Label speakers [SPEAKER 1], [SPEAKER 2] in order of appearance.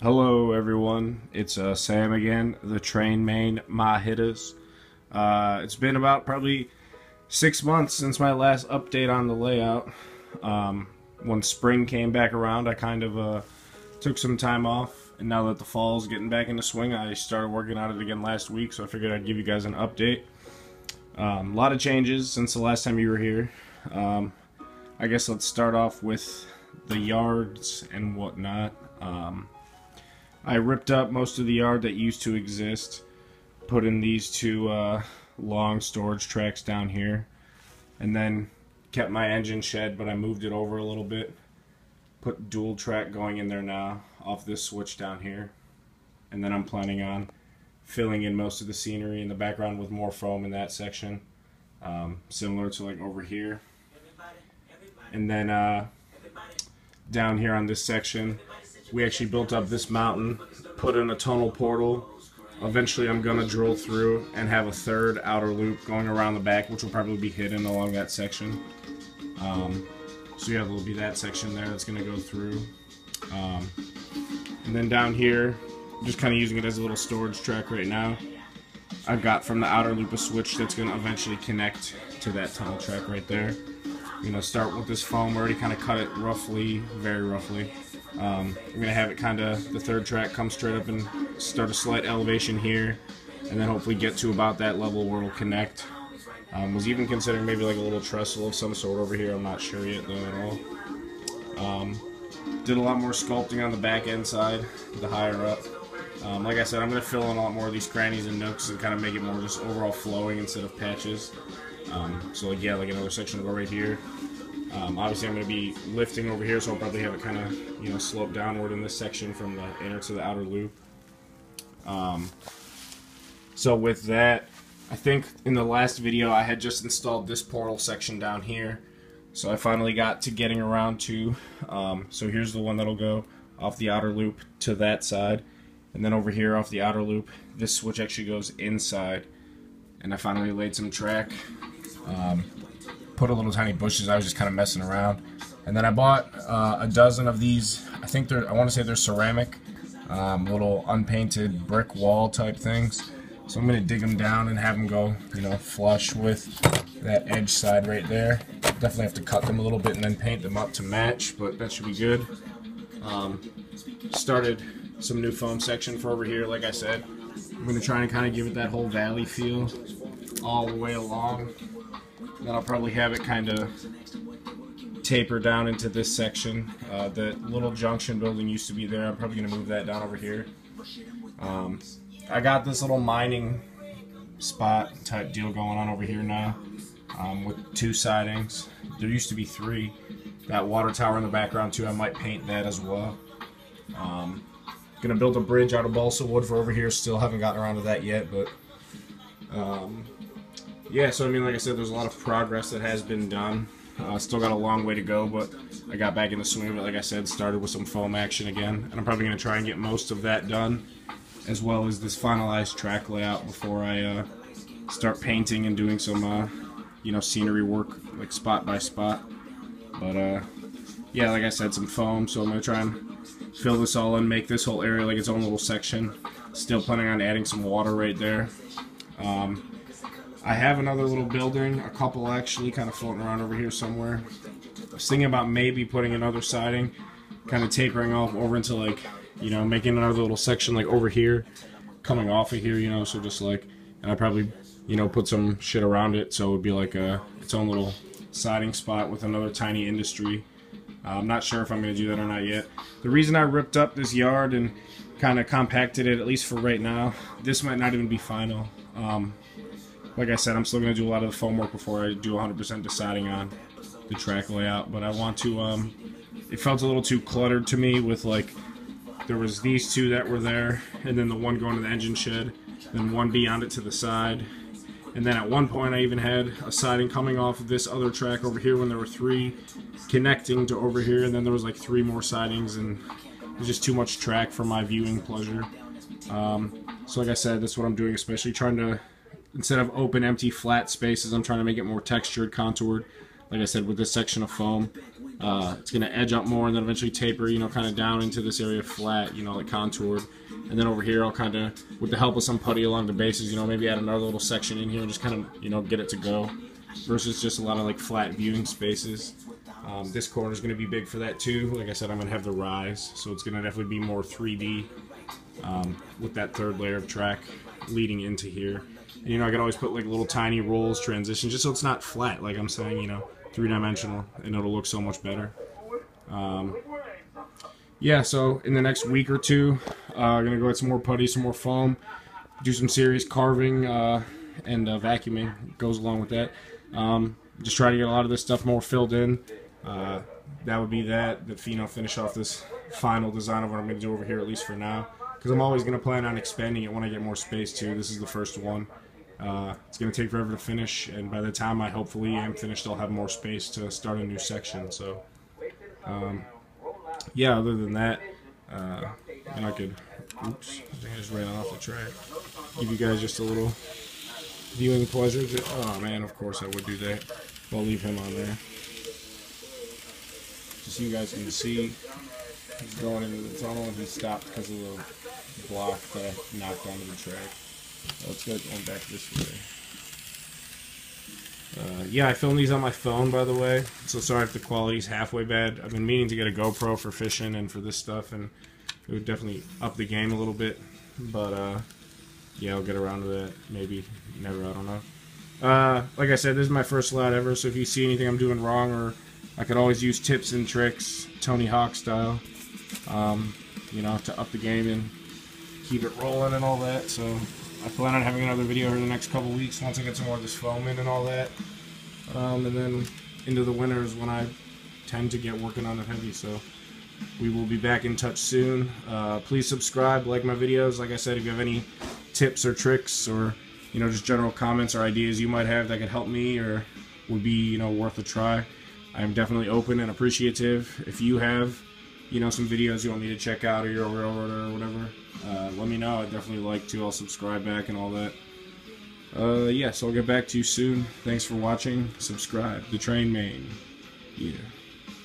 [SPEAKER 1] Hello everyone, it's Sam again, the train main my hitters. It's been about probably 6 months since my last update on the layout. When spring came back around, I kind of took some time off, and now that the fall's getting back into swing, I started working on it again last week, so I figured I'd give you guys an update. A lot of changes since the last time you were here. I guess let's start off with the yards and whatnot. I ripped up most of the yard that used to exist, put in these two long storage tracks down here, and then kept my engine shed, but I moved it over a little bit. Put dual track going in there now off this switch down here, and then I'm planning on filling in most of the scenery in the background with more foam in that section, similar to like over here. And then down here on this section, we actually built up this mountain, put in a tunnel portal. Eventually I'm going to drill through and have a third outer loop going around the back, which will probably be hidden along that section. So yeah, there'll be that section there that's going to go through. And then down here, I'm just kind of using it as a little storage track right now. I've got from the outer loop a switch that's going to eventually connect to that tunnel track right there. I'm going to start with this foam. I already kind of cut it roughly, very roughly. I'm going to have it kind of, the third track come straight up and start a slight elevation here, and then hopefully get to about that level where it'll connect. Was even considering maybe like a little trestle of some sort over here. I'm not sure yet though at all. Did a lot more sculpting on the back end side, the higher up. Like I said, I'm going to fill in a lot more of these crannies and nooks and kind of make it more just overall flowing instead of patches. So like, yeah, like another section will go right here. Obviously I'm going to be lifting over here, so I'll probably have it kind of, you know, slope downward in this section from the inner to the outer loop. So with that, I think in the last video I had just installed this portal section down here. So I finally got to getting around to, so here's the one that'll go off the outer loop to that side. And then over here off the outer loop, this switch actually goes inside. And I finally laid some track. Put a little tiny bushes. I was just kind of messing around, and then I bought a dozen of these. I think I want to say they're ceramic, little unpainted brick wall type things. So I'm gonna dig them down and have them go, you know, flush with that edge side right there. Definitely have to cut them a little bit and then paint them up to match, but that should be good. Started some new foam section for over here. Like I said, I'm gonna try and kind of give it that whole valley feel all the way along. Then I'll probably have it kind of taper down into this section. The little junction building used to be there. I'm probably going to move that down over here. I got this little mining spot type deal going on over here now, with two sidings. There used to be three. That water tower in the background too. I might paint that as well. Gonna build a bridge out of balsa wood for over here. Still haven't gotten around to that yet, but yeah, so I mean, like I said, there's a lot of progress that has been done. Still got a long way to go, but I got back in the swing of it. Like I said, started with some foam action again, and I'm probably going to try and get most of that done, as well as this finalized track layout before I start painting and doing some, you know, scenery work, like spot by spot. But yeah, like I said, some foam, so I'm going to try and fill this all in, make this whole area like its own little section. Still planning on adding some water right there. I have another little building, a couple actually, kind of floating around over here somewhere. I was thinking about maybe putting another siding, kind of tapering off over into, like, you know, making another little section like over here, coming off of here, you know, so just like, and I probably, you know, put some shit around it so it would be like its own little siding spot with another tiny industry. I'm not sure if I'm going to do that or not yet. The reason I ripped up this yard and kind of compacted it, at least for right now, this might not even be final. Like I said, I'm still going to do a lot of the foam work before I do 100% deciding on the track layout, but I want to, it felt a little too cluttered to me with, like, there was these two that were there, and then the one going to the engine shed, then one beyond it to the side, and then at one point I even had a siding coming off of this other track over here when there were three connecting to over here, and then there was like three more sidings, and it was just too much track for my viewing pleasure. So like I said, that's what I'm doing, especially trying to, instead of open, empty, flat spaces, I'm trying to make it more textured, contoured. like I said, with this section of foam. It's going to edge up more and then eventually taper, you know, kind of down into this area flat, you know, like contoured. And then over here I'll kind of, with the help of some putty along the bases, you know, maybe add another little section in here and just kind of, you know, get it to go. Versus just a lot of like flat viewing spaces. This corner is going to be big for that too. Like I said, I'm going to have the rise, so it's going to definitely be more 3D with that third layer of track leading into here. And, you know, I could always put like little tiny rolls, transitions, just so it's not flat, like I'm saying, you know, three-dimensional, and it'll look so much better. Yeah, so in the next week or two, I'm going to go get some more putty, some more foam, do some serious carving and vacuuming goes along with that. Just try to get a lot of this stuff more filled in. That would be that, you know, finish off this final design of what I'm going to do over here, at least for now. Because I'm always going to plan on expanding it when I get more space too. This is the first one. It's going to take forever to finish, and by the time I hopefully am finished, I'll have more space to start a new section. So, yeah, other than that, and I could, oops, I think I just ran off the track. Give you guys just a little viewing pleasure. Oh man, of course I would do that. I'll leave him on there. Just so you guys can see, he's going into the tunnel and he stopped because of the block that I knocked onto the track. Let's go going back this way. Yeah, I filmed these on my phone, by the way, so sorry if the quality's halfway bad. I've been meaning to get a GoPro for fishing and for this stuff, and it would definitely up the game a little bit, but yeah, I'll get around to that. Maybe, never, I don't know. Like I said, this is my first slide ever, so if you see anything I'm doing wrong, or I could always use tips and tricks, Tony Hawk style, you know, to up the game and keep it rolling and all that. So I plan on having another video here in the next couple weeks once I get some more of this foam in and all that. And then into the winter is when I tend to get working on it heavy, so we will be back in touch soon. Please subscribe, like my videos. Like I said, if you have any tips or tricks or, you know, just general comments or ideas you might have that could help me or would be, you know, worth a try, I'm definitely open and appreciative. If you have, you know, some videos you want me to check out or your railroad or whatever, let me know. I'd definitely like to. I'll subscribe back and all that. Yeah, so I'll get back to you soon. Thanks for watching. Subscribe. The Train Main. Yeah.